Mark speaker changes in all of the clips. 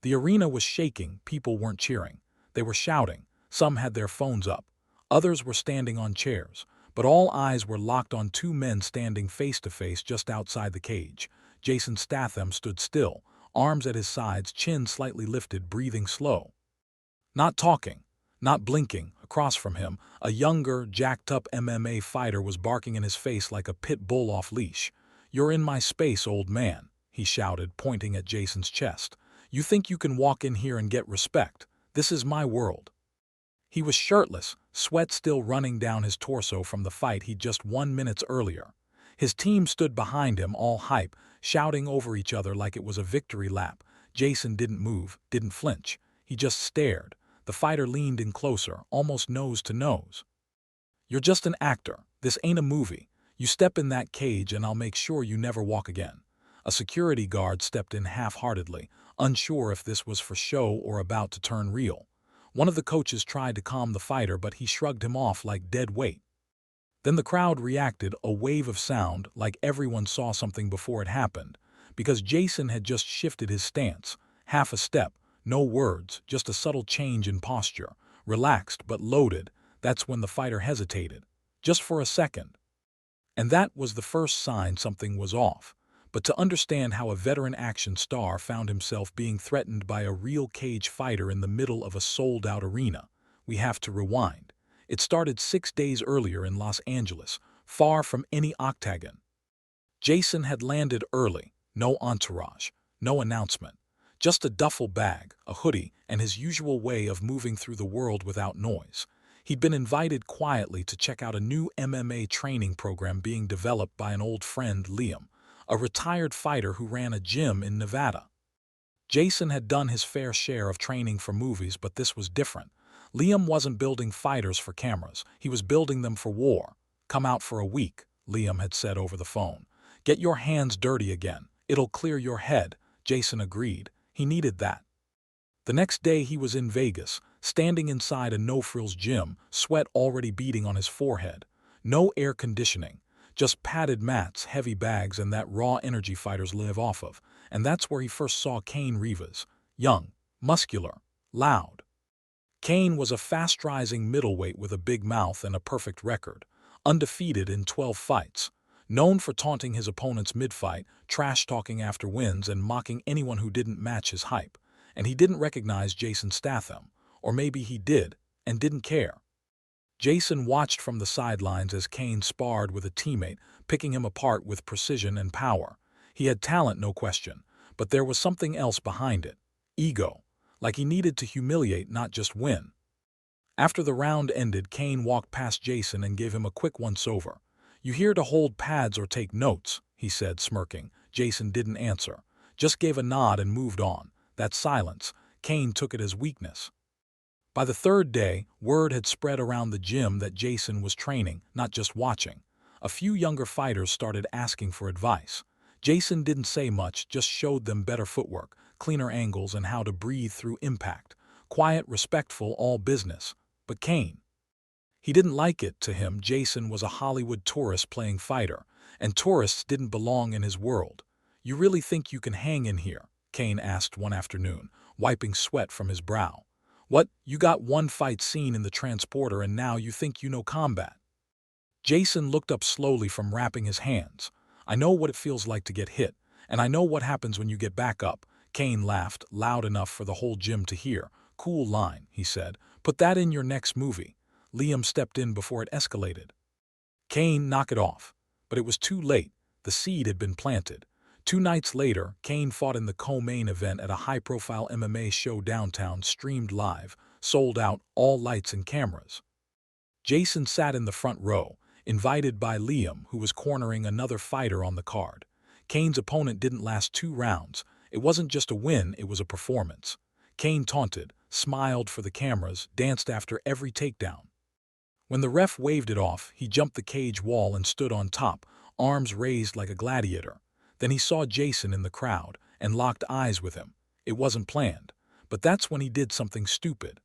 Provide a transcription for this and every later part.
Speaker 1: The arena was shaking, people weren't cheering. They were shouting, some had their phones up. Others were standing on chairs, but all eyes were locked on two men standing face to face just outside the cage. Jason Statham stood still, arms at his sides, chin slightly lifted, breathing slow. Not talking, not blinking. Across from him, a younger, jacked-up MMA fighter was barking in his face like a pit bull off leash. "You're in my space, old man," he shouted, pointing at Jason's chest. "You think you can walk in here and get respect? This is my world." He was shirtless, sweat still running down his torso from the fight he'd just won minutes earlier. His team stood behind him, all hype, shouting over each other like it was a victory lap. Jason didn't move, didn't flinch. He just stared. The fighter leaned in closer, almost nose to nose. "You're just an actor. This ain't a movie. You step in that cage and I'll make sure you never walk again." A security guard stepped in half-heartedly, unsure if this was for show or about to turn real. One of the coaches tried to calm the fighter, but he shrugged him off like dead weight. Then the crowd reacted, a wave of sound, like everyone saw something before it happened, because Jason had just shifted his stance, half a step. No words, just a subtle change in posture. Relaxed but loaded. That's when the fighter hesitated. Just for a second. And that was the first sign something was off. But to understand how a veteran action star found himself being threatened by a real cage fighter in the middle of a sold-out arena, we have to rewind. It started 6 days earlier in Los Angeles, far from any octagon. Jason had landed early. No entourage, no announcement. Just a duffel bag, a hoodie, and his usual way of moving through the world without noise. He'd been invited quietly to check out a new MMA training program being developed by an old friend, Liam, a retired fighter who ran a gym in Nevada. Jason had done his fair share of training for movies, but this was different. Liam wasn't building fighters for cameras. He was building them for war. "Come out for a week," Liam had said over the phone. "Get your hands dirty again. It'll clear your head." Jason agreed. He needed that. The next day he was in Vegas, standing inside a no-frills gym, sweat already beading on his forehead. No air conditioning, just padded mats, heavy bags, and that raw energy fighters live off of. And that's where he first saw Cain Rivas, young, muscular, loud. Cain was a fast-rising middleweight with a big mouth and a perfect record, undefeated in 12 fights. Known for taunting his opponents mid-fight, trash-talking after wins, and mocking anyone who didn't match his hype. And he didn't recognize Jason Statham, or maybe he did, and didn't care. Jason watched from the sidelines as Cain sparred with a teammate, picking him apart with precision and power. He had talent, no question, but there was something else behind it. Ego. Like he needed to humiliate, not just win. After the round ended, Cain walked past Jason and gave him a quick once-over. "You here to hold pads or take notes?" he said, smirking. Jason didn't answer, just gave a nod and moved on. That silence, Cain took it as weakness. By the third day, word had spread around the gym that Jason was training, not just watching. A few younger fighters started asking for advice. Jason didn't say much, just showed them better footwork, cleaner angles, and how to breathe through impact. Quiet, respectful, all business. But Cain, he didn't like it. To him, Jason was a Hollywood tourist playing fighter, and tourists didn't belong in his world. "You really think you can hang in here?" Cain asked one afternoon, wiping sweat from his brow. "What, you got one fight scene in the transporter and now you think you know combat?" Jason looked up slowly from wrapping his hands. "I know what it feels like to get hit, and I know what happens when you get back up." Cain laughed, loud enough for the whole gym to hear. "Cool line," he said. "Put that in your next movie." Liam stepped in before it escalated. Cain, knock it off. But it was too late. The seed had been planted. 2 nights later, Cain fought in the co-main event at a high-profile MMA show downtown, streamed live, sold out, all lights and cameras. Jason sat in the front row, invited by Liam, who was cornering another fighter on the card. Cain's opponent didn't last 2 rounds. It wasn't just a win, it was a performance. Cain taunted, smiled for the cameras, danced after every takedown. When the ref waved it off, he jumped the cage wall and stood on top, arms raised like a gladiator. Then he saw Jason in the crowd and locked eyes with him. It wasn't planned, but that's when he did something stupid.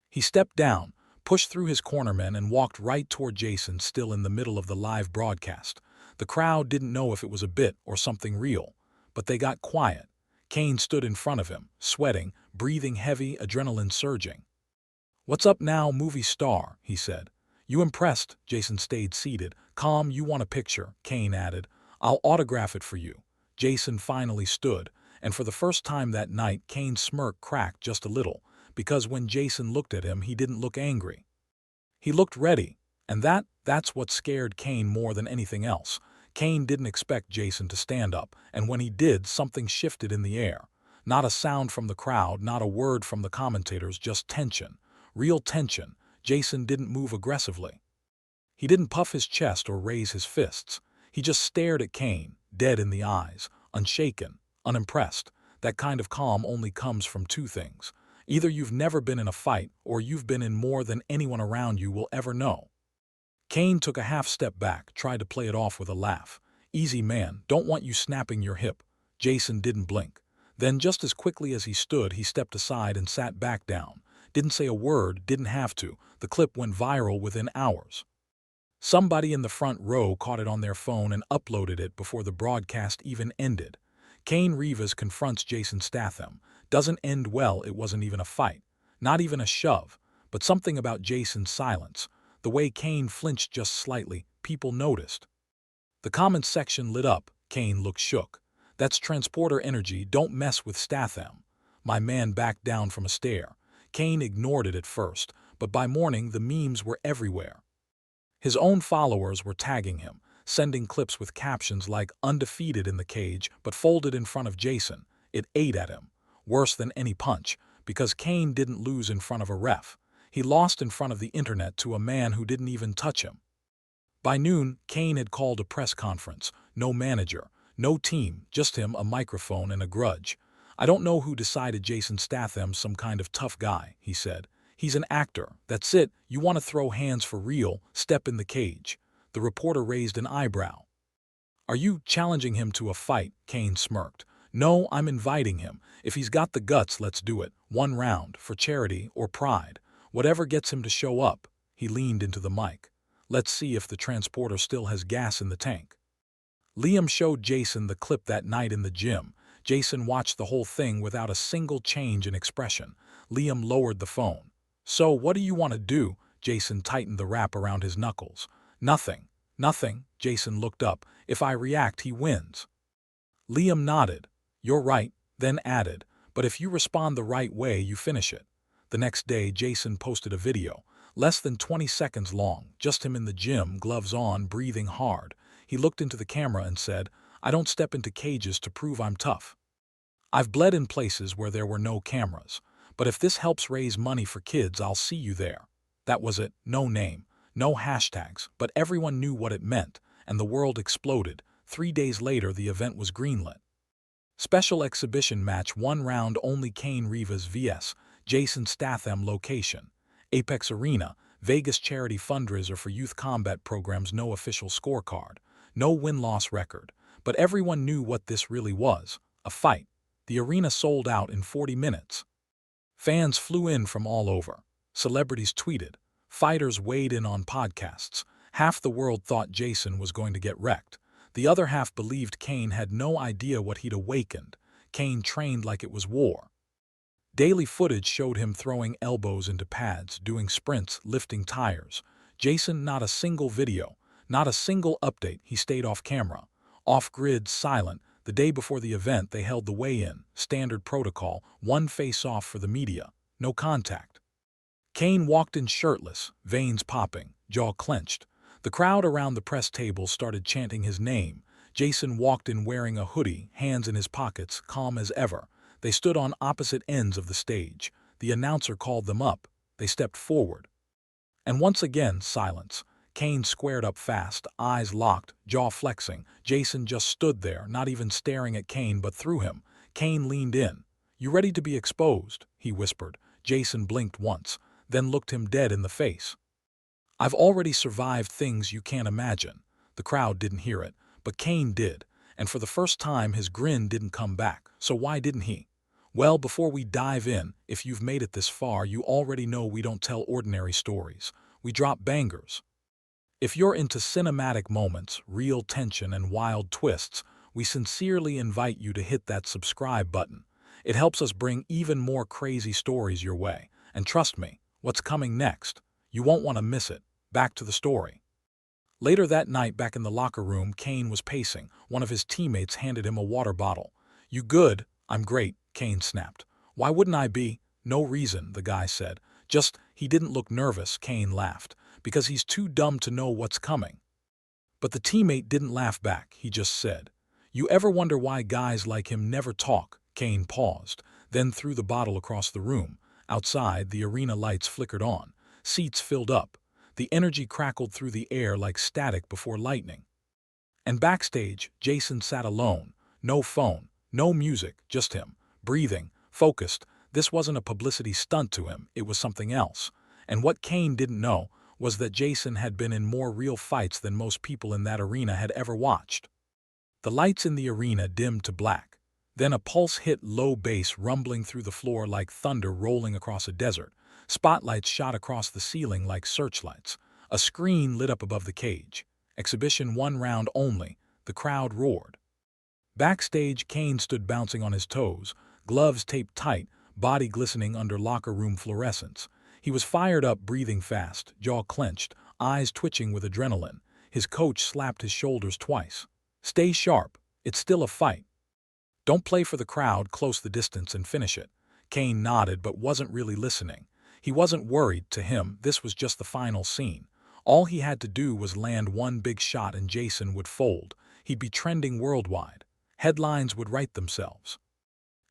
Speaker 1: He stepped down, pushed through his cornermen, and walked right toward Jason, still in the middle of the live broadcast. The crowd didn't know if it was a bit or something real, but they got quiet. Kane stood in front of him, sweating, breathing heavy, adrenaline surging. "What's up now, movie star?" he said. "You impressed?" Jason stayed seated. "Calm, you want a picture," Kane added. "I'll autograph it for you." Jason finally stood, and for the first time that night Kane's smirk cracked just a little, because when Jason looked at him he didn't look angry. He looked ready, and that's what scared Kane more than anything else. Kane didn't expect Jason to stand up, and when he did, something shifted in the air. Not a sound from the crowd, not a word from the commentators, just tension. Real tension. Jason didn't move aggressively. He didn't puff his chest or raise his fists. He just stared at Kane, dead in the eyes, unshaken, unimpressed. That kind of calm only comes from two things. Either you've never been in a fight, or you've been in more than anyone around you will ever know. Kane took a half step back, tried to play it off with a laugh. "Easy, man, don't want you snapping your hip." Jason didn't blink. Then just as quickly as he stood, he stepped aside and sat back down. Didn't say a word, didn't have to. The clip went viral within hours. Somebody in the front row caught it on their phone and uploaded it before the broadcast even ended. Kane Rivas confronts Jason Statham. Doesn't end well. It wasn't even a fight. Not even a shove. But something about Jason's silence. The way Kane flinched just slightly, people noticed. The comments section lit up. Kane looked shook. "That's transporter energy. Don't mess with Statham." My man backed down from a stare. Kane ignored it at first, but by morning the memes were everywhere. His own followers were tagging him, sending clips with captions like "undefeated in the cage, but folded in front of Jason." It ate at him. Worse than any punch, because Kane didn't lose in front of a ref. He lost in front of the internet to a man who didn't even touch him. By noon, Kane had called a press conference. No manager, no team, just him, a microphone, and a grudge. "I don't know who decided Jason Statham's some kind of tough guy," he said. "He's an actor. That's it. You want to throw hands for real, step in the cage." The reporter raised an eyebrow. "Are you challenging him to a fight?" Kane smirked. "No, I'm inviting him. If he's got the guts, let's do it. 1 round, for charity or pride. Whatever gets him to show up." He leaned into the mic. "Let's see if the transporter still has gas in the tank." Liam showed Jason the clip that night in the gym. Jason watched the whole thing without a single change in expression. Liam lowered the phone. "So what do you want to do?" Jason tightened the wrap around his knuckles. "Nothing. Nothing." Jason looked up. "If I react, he wins." Liam nodded. "You're right," then added, "but if you respond the right way, you finish it." The next day, Jason posted a video, less than 20 seconds long, just him in the gym, gloves on, breathing hard. He looked into the camera and said, "I don't step into cages to prove I'm tough. I've bled in places where there were no cameras. But if this helps raise money for kids, I'll see you there." That was it. No name, no hashtags, but everyone knew what it meant, and the world exploded. 3 days later, the event was greenlit. Special exhibition match, 1 round only. Kane Rivas vs. Jason Statham. Location: Apex Arena, Vegas. Charity fundraiser for youth combat programs. No official scorecard. No win-loss record. But everyone knew what this really was: a fight. The arena sold out in 40 minutes. Fans flew in from all over. Celebrities tweeted. Fighters weighed in on podcasts. Half the world thought Jason was going to get wrecked. The other half believed Kane had no idea what he'd awakened. Kane trained like it was war. Daily footage showed him throwing elbows into pads, doing sprints, lifting tires. Jason, not a single video, not a single update. He stayed off camera, off-grid, silent. The day before the event, they held the weigh-in, standard protocol, 1 face-off for the media, no contact. Kane walked in shirtless, veins popping, jaw clenched. The crowd around the press table started chanting his name. Jason walked in wearing a hoodie, hands in his pockets, calm as ever. They stood on opposite ends of the stage. The announcer called them up. They stepped forward. And once again, silence. Kane squared up fast, eyes locked, jaw flexing. Jason just stood there, not even staring at Kane but through him. Kane leaned in. "You ready to be exposed?" he whispered. Jason blinked once, then looked him dead in the face. "I've already survived things you can't imagine." The crowd didn't hear it, but Kane did, and for the first time his grin didn't come back. So why didn't he? Well, before we dive in, if you've made it this far, you already know we don't tell ordinary stories. We drop bangers. If you're into cinematic moments, real tension, and wild twists, we sincerely invite you to hit that subscribe button. It helps us bring even more crazy stories your way. And trust me, what's coming next? You won't want to miss it. Back to the story. Later that night, back in the locker room, Kane was pacing. One of his teammates handed him a water bottle. "You good?" "I'm great," Kane snapped. "Why wouldn't I be?" "No reason," the guy said. "Just, he didn't look nervous," Kane laughed. "Because he's too dumb to know what's coming." But the teammate didn't laugh back. He just said, "You ever wonder why guys like him never talk?" Kane paused, then threw the bottle across the room. Outside, the arena lights flickered on. Seats filled up. The energy crackled through the air like static before lightning. And backstage, Jason sat alone. No phone, no music, just him, breathing, focused. This wasn't a publicity stunt to him, it was something else. And what Kane didn't know was that Jason had been in more real fights than most people in that arena had ever watched. The lights in the arena dimmed to black. Then a pulse hit low bass rumbling through the floor like thunder rolling across a desert. Spotlights shot across the ceiling like searchlights. A screen lit up above the cage. Exhibition 1 round only. The crowd roared. Backstage, Kane stood bouncing on his toes, gloves taped tight, body glistening under locker room fluorescence. He was fired up, breathing fast, jaw clenched, eyes twitching with adrenaline. His coach slapped his shoulders twice. "Stay sharp. It's still a fight. Don't play for the crowd, close the distance and finish it." Kane nodded but wasn't really listening. He wasn't worried. To him, this was just the final scene. All he had to do was land one big shot and Jason would fold. He'd be trending worldwide. Headlines would write themselves.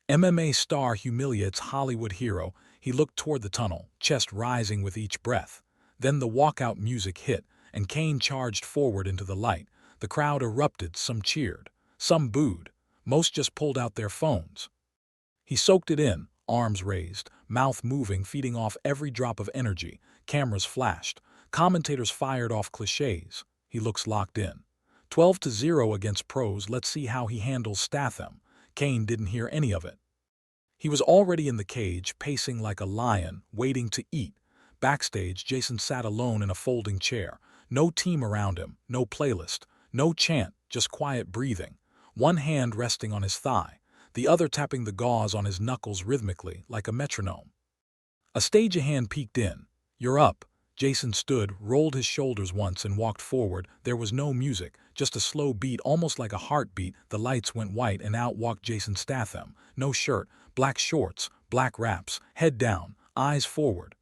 Speaker 1: MMA star humiliates Hollywood hero. He looked toward the tunnel, chest rising with each breath. Then the walkout music hit, and Kane charged forward into the light. The crowd erupted, some cheered, some booed. Most just pulled out their phones. He soaked it in, arms raised, mouth moving, feeding off every drop of energy. Cameras flashed. Commentators fired off cliches. He looks locked in. 12-0 against pros. Let's see how he handles Statham. Kane didn't hear any of it. He was already in the cage, pacing like a lion, waiting to eat. Backstage, Jason sat alone in a folding chair. No team around him, no playlist, no chant, just quiet breathing. One hand resting on his thigh, the other tapping the gauze on his knuckles rhythmically, like a metronome. A stagehand peeked in. "You're up." Jason stood, rolled his shoulders once and walked forward. There was no music, just a slow beat, almost like a heartbeat. The lights went white and out walked Jason Statham. No shirt, black shorts, black wraps, head down, eyes forward.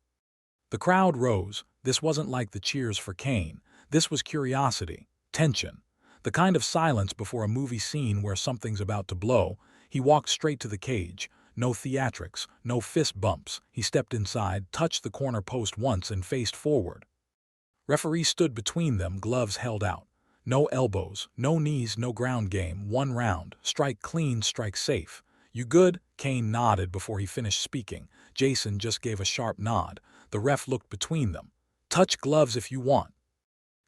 Speaker 1: The crowd rose. This wasn't like the cheers for Kane. This was curiosity, tension, the kind of silence before a movie scene where something's about to blow. He walked straight to the cage. No theatrics, no fist bumps. He stepped inside, touched the corner post once and faced forward. Referee stood between them, gloves held out. No elbows, no knees, no ground game. 1 round. Strike clean, strike safe. "You good?" Kane nodded before he finished speaking. Jason just gave a sharp nod. The ref looked between them. "Touch gloves if you want."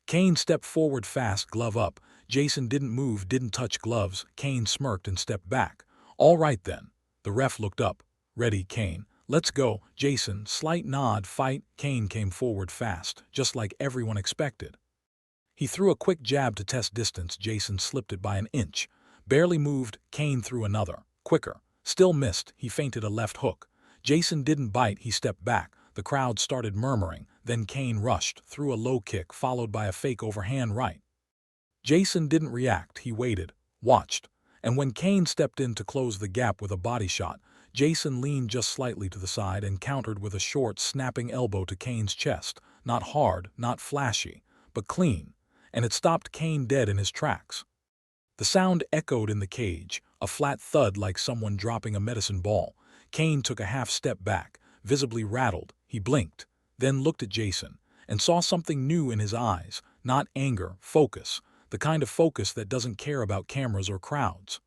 Speaker 1: Kane stepped forward fast, glove up. Jason didn't move, didn't touch gloves. Kane smirked and stepped back. "All right then." The ref looked up. "Ready, Kane? Let's go." Jason, slight nod. "Fight." Kane came forward fast, just like everyone expected. He threw a quick jab to test distance. Jason slipped it by an inch. Barely moved. Kane threw another. Quicker. Still missed. He feinted a left hook. Jason didn't bite. He stepped back. The crowd started murmuring. Then Kane rushed, threw a low kick, followed by a fake overhand right. Jason didn't react. He waited, watched. And when Kane stepped in to close the gap with a body shot, Jason leaned just slightly to the side and countered with a short, snapping elbow to Kane's chest. Not hard, not flashy, but clean. And it stopped Kane dead in his tracks. The sound echoed in the cage, a flat thud like someone dropping a medicine ball. Kane took a half step back, visibly rattled. He blinked, then looked at Jason, and saw something new in his eyes. Not anger, focus. The kind of focus that doesn't care about cameras or crowds.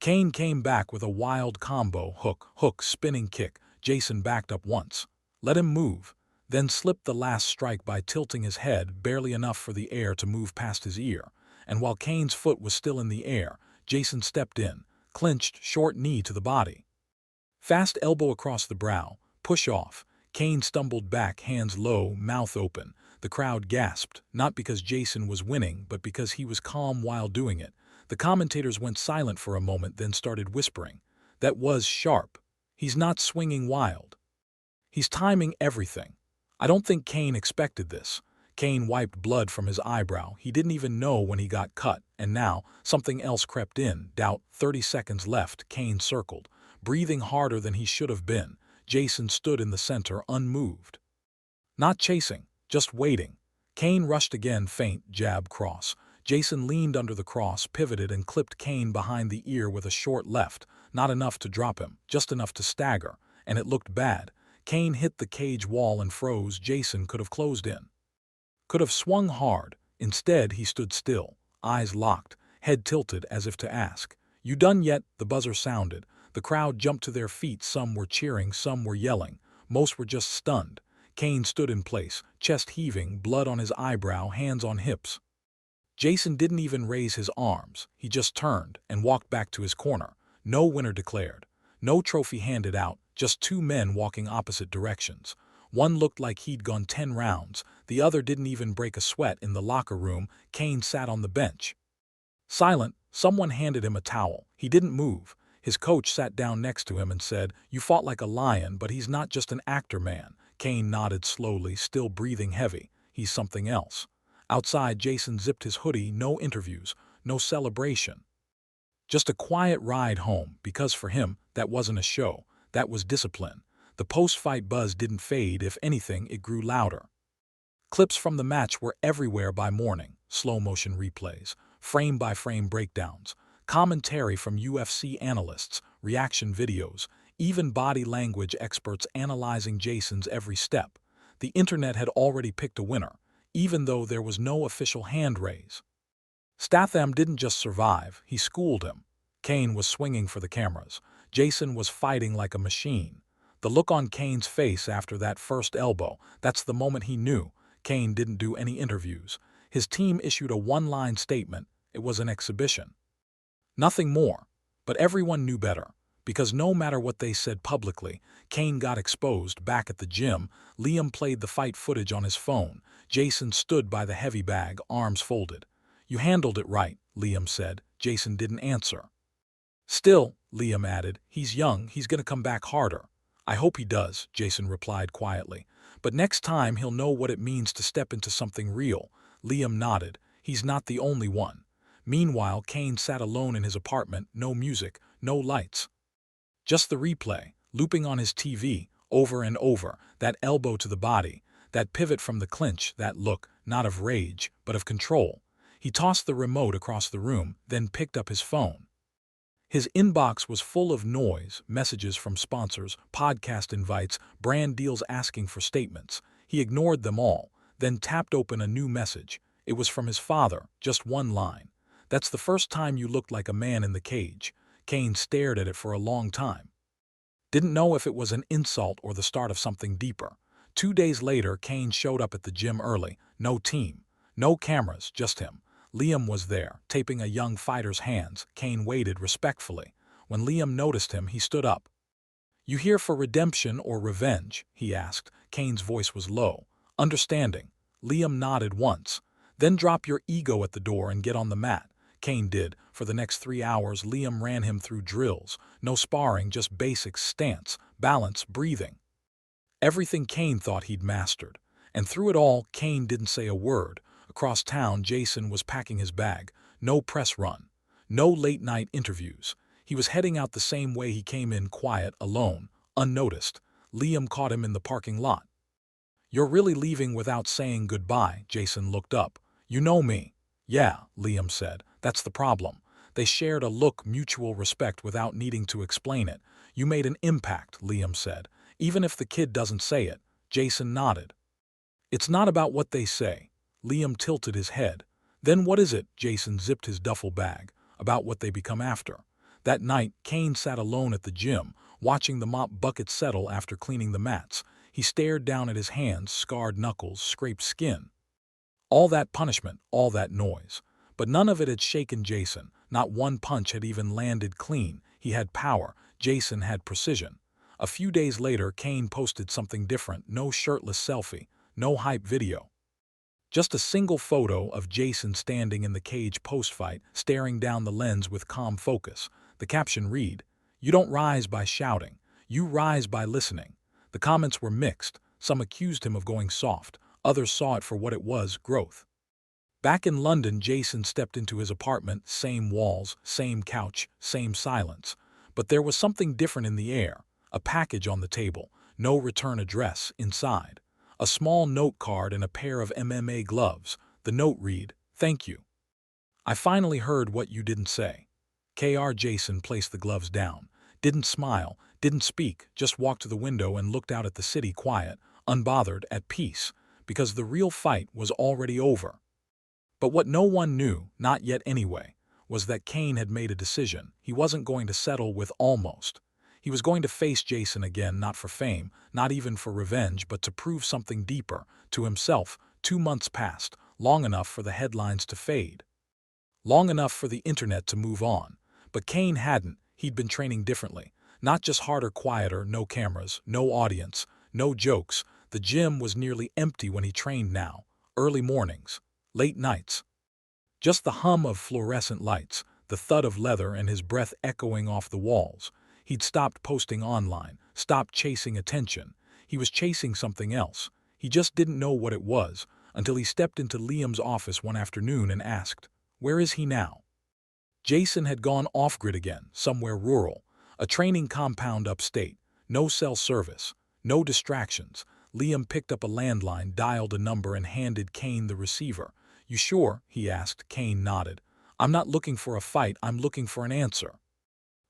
Speaker 1: Kane came back with a wild combo, hook, spinning kick. Jason backed up once, let him move, then slipped the last strike by tilting his head barely enough for the air to move past his ear. And while Kane's foot was still in the air, Jason stepped in, clinched, short knee to the body. Fast elbow across the brow, push off. Kane stumbled back, hands low, mouth open. The crowd gasped, not because Jason was winning, but because he was calm while doing it. The commentators went silent for a moment, then started whispering. That was sharp. He's not swinging wild. He's timing everything. I don't think Kane expected this. Kane wiped blood from his eyebrow. He didn't even know when he got cut, and now something else crept in. Doubt. 30 seconds left. Kane circled, breathing harder than he should have been. Jason stood in the center, unmoved. Not chasing, just waiting. Kane rushed again, feint, jab, cross. Jason leaned under the cross, pivoted, and clipped Kane behind the ear with a short left. Not enough to drop him, just enough to stagger, and it looked bad. Kane hit the cage wall and froze. Jason could have closed in. Could have swung hard. Instead, he stood still, eyes locked, head tilted as if to ask, "You done yet?" The buzzer sounded. The crowd jumped to their feet. Some were cheering, some were yelling. Most were just stunned. Kane stood in place, chest heaving, blood on his eyebrow, hands on hips. Jason didn't even raise his arms. He just turned and walked back to his corner. No winner declared. No trophy handed out, just two men walking opposite directions. One looked like he'd gone 10 rounds. The other didn't even break a sweat. In the locker room, Kane sat on the bench. Silent. Someone handed him a towel. He didn't move. His coach sat down next to him and said, "You fought like a lion, but he's not just an actor, man." Kane nodded slowly, still breathing heavy. He's something else. Outside, Jason zipped his hoodie. No interviews, no celebration. Just a quiet ride home, because for him, that wasn't a show. That was discipline. The post-fight buzz didn't fade. If anything, it grew louder. Clips from the match were everywhere by morning. Slow-motion replays, frame-by-frame breakdowns, commentary from UFC analysts, reaction videos, even body language experts analyzing Jason's every step. The internet had already picked a winner, even though there was no official hand raise. Statham didn't just survive, he schooled him. Kane was swinging for the cameras. Jason was fighting like a machine. The look on Kane's face after that first elbow, that's the moment he knew. Kane didn't do any interviews. His team issued a one-line statement. It was an exhibition. Nothing more. But everyone knew better. Because no matter what they said publicly, Kane got exposed. Back at the gym, Liam played the fight footage on his phone. Jason stood by the heavy bag, arms folded. "You handled it right," Liam said. Jason didn't answer. "Still," Liam added, "he's young, he's gonna come back harder." "I hope he does," Jason replied quietly. "But next time he'll know what it means to step into something real." Liam nodded. He's not the only one. Meanwhile, Kane sat alone in his apartment, no music, no lights. Just the replay, looping on his TV, over and over, that elbow to the body, that pivot from the clinch, that look, not of rage, but of control. He tossed the remote across the room, then picked up his phone. His inbox was full of noise, messages from sponsors, podcast invites, brand deals asking for statements. He ignored them all, then tapped open a new message. It was from his father, just one line. "That's the first time you looked like a man in the cage." Kane stared at it for a long time. Didn't know if it was an insult or the start of something deeper. 2 days later, Kane showed up at the gym early. No team, no cameras, just him. Liam was there, taping a young fighter's hands. Kane waited respectfully. When Liam noticed him, he stood up. "You here for redemption or revenge?" he asked. Kane's voice was low. "Understanding." Liam nodded once. "Then drop your ego at the door and get on the mat." Kane did. For the next 3 hours, Liam ran him through drills. No sparring, just basics: stance, balance, breathing. Everything Kane thought he'd mastered. And through it all, Kane didn't say a word. Across town, Jason was packing his bag. No press run. No late-night interviews. He was heading out the same way he came in, quiet, alone, unnoticed. Liam caught him in the parking lot. "You're really leaving without saying goodbye?" Jason looked up. "You know me." "Yeah," Liam said. "That's the problem." They shared a look, mutual respect without needing to explain it. "You made an impact," Liam said. "Even if the kid doesn't say it." Jason nodded. "It's not about what they say." Liam tilted his head. "Then what is it?" Jason zipped his duffel bag. "About what they become after." That night, Kane sat alone at the gym, watching the mop bucket settle after cleaning the mats. He stared down at his hands, scarred knuckles, scraped skin. All that punishment, all that noise. But none of it had shaken Jason. Not one punch had even landed clean. He had power. Jason had precision. A few days later, Kane posted something different. No shirtless selfie. No hype video. Just a single photo of Jason standing in the cage post-fight, staring down the lens with calm focus. The caption read, "You don't rise by shouting. You rise by listening." The comments were mixed. Some accused him of going soft. Others saw it for what it was, growth. Back in London, Jason stepped into his apartment, same walls, same couch, same silence. But there was something different in the air. A package on the table, no return address inside. A small note card and a pair of MMA gloves. The note read, "Thank you. I finally heard what you didn't say." Jason placed the gloves down. Didn't smile, didn't speak, just walked to the window and looked out at the city, quiet, unbothered, at peace, because the real fight was already over. But what no one knew, not yet anyway, was that Kane had made a decision. He wasn't going to settle with almost. He was going to face Jason again, not for fame, not even for revenge, but to prove something deeper, to himself. 2 months passed, long enough for the headlines to fade. Long enough for the internet to move on. But Kane hadn't. He'd been training differently. Not just harder, quieter, no cameras, no audience, no jokes. The gym was nearly empty when he trained now. Early mornings. Late nights. Just the hum of fluorescent lights, the thud of leather, and his breath echoing off the walls. He'd stopped posting online, stopped chasing attention. He was chasing something else. He just didn't know what it was, until he stepped into Liam's office one afternoon and asked, "Where is he now?" Jason had gone off-grid again, somewhere rural. A training compound upstate. No cell service. No distractions. Liam picked up a landline, dialed a number, and handed Kane the receiver. "You sure?" he asked. Kane nodded. "I'm not looking for a fight, I'm looking for an answer."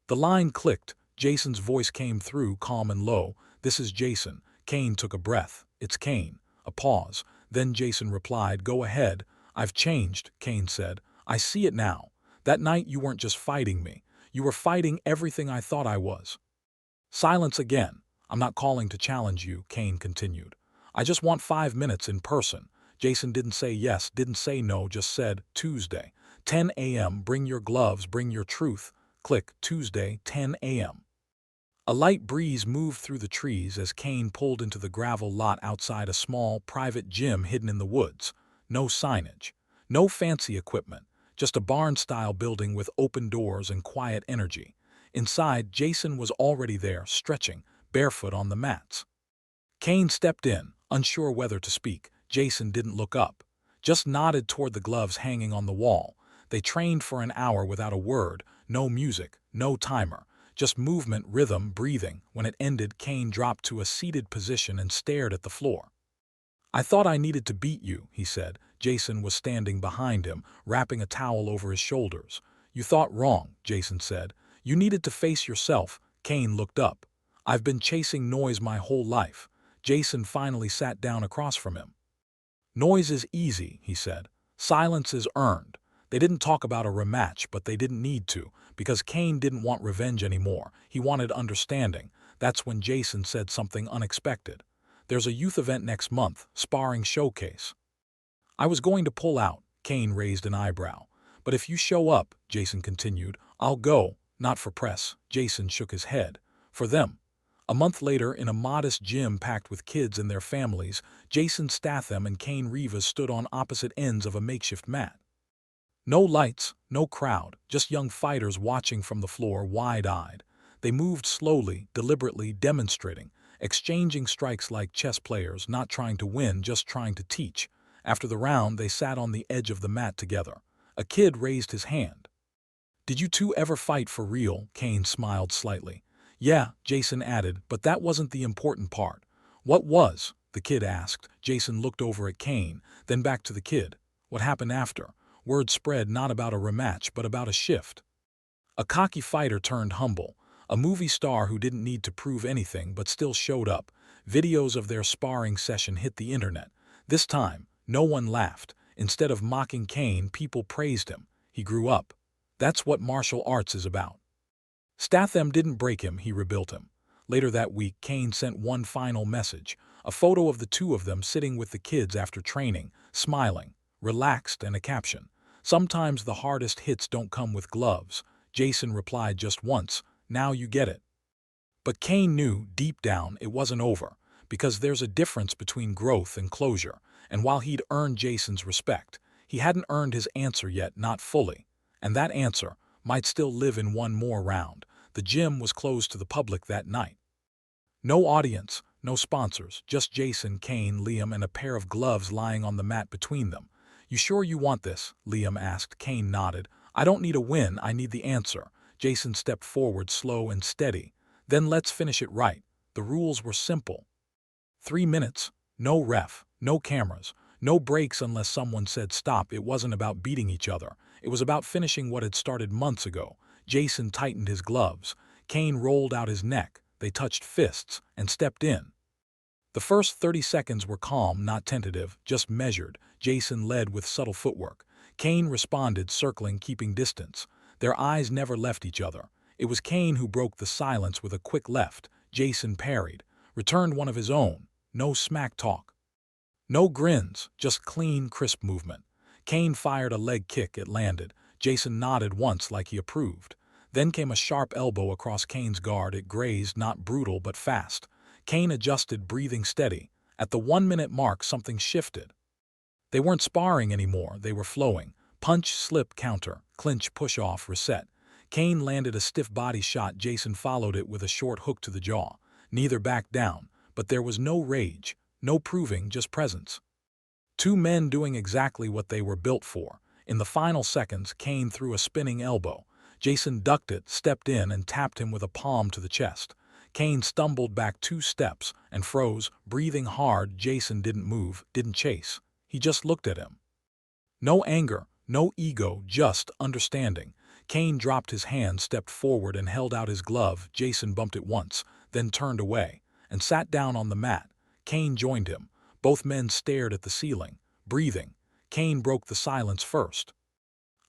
Speaker 1: The line clicked. Jason's voice came through, calm and low. "This is Jason." Kane took a breath. "It's Kane." A pause. Then Jason replied, "Go ahead." "I've changed," Kane said. "I see it now. That night you weren't just fighting me. You were fighting everything I thought I was." Silence again. "I'm not calling to challenge you," Kane continued. "I just want 5 minutes in person." Jason didn't say yes, didn't say no, just said, "Tuesday, 10 a.m., bring your gloves, bring your truth." Click, Tuesday, 10 a.m. A light breeze moved through the trees as Kane pulled into the gravel lot outside a small, private gym hidden in the woods. No signage. No fancy equipment. Just a barn-style building with open doors and quiet energy. Inside, Jason was already there, stretching, barefoot on the mats. Kane stepped in, unsure whether to speak. Jason didn't look up. Just nodded toward the gloves hanging on the wall. They trained for an hour without a word, no music, no timer. Just movement, rhythm, breathing. When it ended, Kane dropped to a seated position and stared at the floor. "I thought I needed to beat you," he said. Jason was standing behind him, wrapping a towel over his shoulders. "You thought wrong," Jason said. "You needed to face yourself." Kane looked up. "I've been chasing noise my whole life." Jason finally sat down across from him. "Noise is easy," he said. "Silence is earned." They didn't talk about a rematch, but they didn't need to, because Kane didn't want revenge anymore. He wanted understanding. That's when Jason said something unexpected. "There's a youth event next month, sparring showcase." "I was going to pull out," Kane raised an eyebrow. "But if you show up," Jason continued, "I'll go." "Not for press," Jason shook his head. "For them." A month later, in a modest gym packed with kids and their families, Jason Statham and Kane Rivas stood on opposite ends of a makeshift mat. No lights, no crowd, just young fighters watching from the floor, wide-eyed. They moved slowly, deliberately, demonstrating, exchanging strikes like chess players, not trying to win, just trying to teach. After the round, they sat on the edge of the mat together. A kid raised his hand. "Did you two ever fight for real?" Kane smiled slightly. "Yeah," Jason added, "but that wasn't the important part." "What was?" the kid asked. Jason looked over at Kane, then back to the kid. "What happened after?" Word spread, not about a rematch, but about a shift. A cocky fighter turned humble. A movie star who didn't need to prove anything but still showed up. Videos of their sparring session hit the internet. This time, no one laughed. Instead of mocking Kane, people praised him. He grew up. That's what martial arts is about. Statham didn't break him, he rebuilt him. Later that week, Kane sent one final message. A photo of the two of them sitting with the kids after training, smiling, relaxed, and a caption. "Sometimes the hardest hits don't come with gloves." Jason replied just once, "Now you get it." But Kane knew, deep down, it wasn't over. because there's a difference between growth and closure, and while he'd earned Jason's respect, he hadn't earned his answer yet, not fully. And that answer might still live in one more round. The gym was closed to the public that night. No audience, no sponsors, just Jason, Kane, Liam, and a pair of gloves lying on the mat between them. "You sure you want this?" Liam asked. Kane nodded. "I don't need a win, I need the answer." Jason stepped forward, slow and steady. "Then let's finish it right." The rules were simple. 3 minutes, no ref, no cameras, no breaks unless someone said stop. It wasn't about beating each other. It was about finishing what had started months ago. Jason tightened his gloves. Kane rolled out his neck. They touched fists and stepped in. The first 30 seconds were calm, not tentative, just measured. Jason led with subtle footwork. Kane responded, circling, keeping distance. Their eyes never left each other. It was Kane who broke the silence with a quick left. Jason parried, returned one of his own. No smack talk. No grins, just clean, crisp movement. Kane fired a leg kick. It landed. Jason nodded once like he approved. Then came a sharp elbow across Kane's guard. It grazed, not brutal but fast. Kane adjusted, breathing steady. At the 1-minute mark, something shifted. They weren't sparring anymore, they were flowing. Punch, slip, counter, clinch, push off, reset. Kane landed a stiff body shot. Jason followed it with a short hook to the jaw. Neither backed down, but there was no rage, no proving, just presence. Two men doing exactly what they were built for. In the final seconds, Kane threw a spinning elbow. Jason ducked it, stepped in, and tapped him with a palm to the chest. Kane stumbled back 2 steps and froze, breathing hard. Jason didn't move, didn't chase. He just looked at him. No anger, no ego, just understanding. Kane dropped his hand, stepped forward, and held out his glove. Jason bumped it once, then turned away, and sat down on the mat. Kane joined him. Both men stared at the ceiling, breathing. Kane broke the silence first.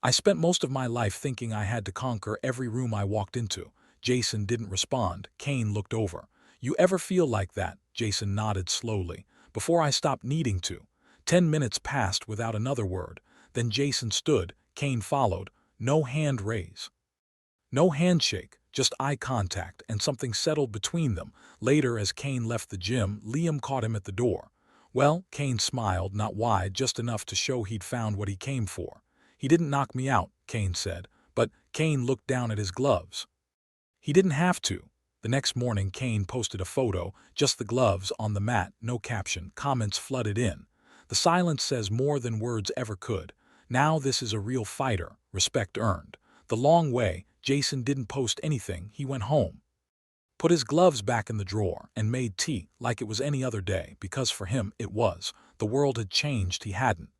Speaker 1: "I spent most of my life thinking I had to conquer every room I walked into." Jason didn't respond. Kane looked over. "You ever feel like that?" Jason nodded slowly. "Before I stopped needing to." 10 minutes passed without another word. Then Jason stood. Kane followed. No hand raise. No handshake, just eye contact, and something settled between them. Later, as Kane left the gym, Liam caught him at the door. "Well," Kane smiled, not wide, just enough to show he'd found what he came for. "He didn't knock me out," Kane said, but Kane looked down at his gloves. "He didn't have to." The next morning, Kane posted a photo, just the gloves on the mat, no caption. Comments flooded in. The silence says more than words ever could. Now this is a real fighter, respect earned. The long way, Jason didn't post anything. He went home, put his gloves back in the drawer, and made tea like it was any other day, because for him it was. The world had changed, he hadn't.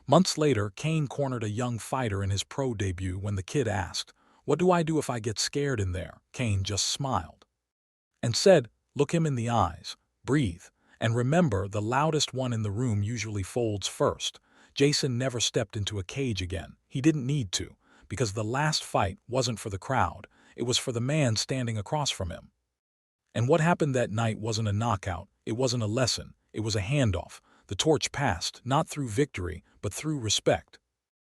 Speaker 1: Months later, Kane cornered a young fighter in his pro debut. When the kid asked, "What do I do if I get scared in there?" Kane just smiled and said, "Look him in the eyes, breathe, and remember, the loudest one in the room usually folds first." Jason never stepped into a cage again. He didn't need to, because the last fight wasn't for the crowd. It was for the man standing across from him. And what happened that night wasn't a knockout. It wasn't a lesson. It was a handoff. The torch passed, not through victory, but through respect.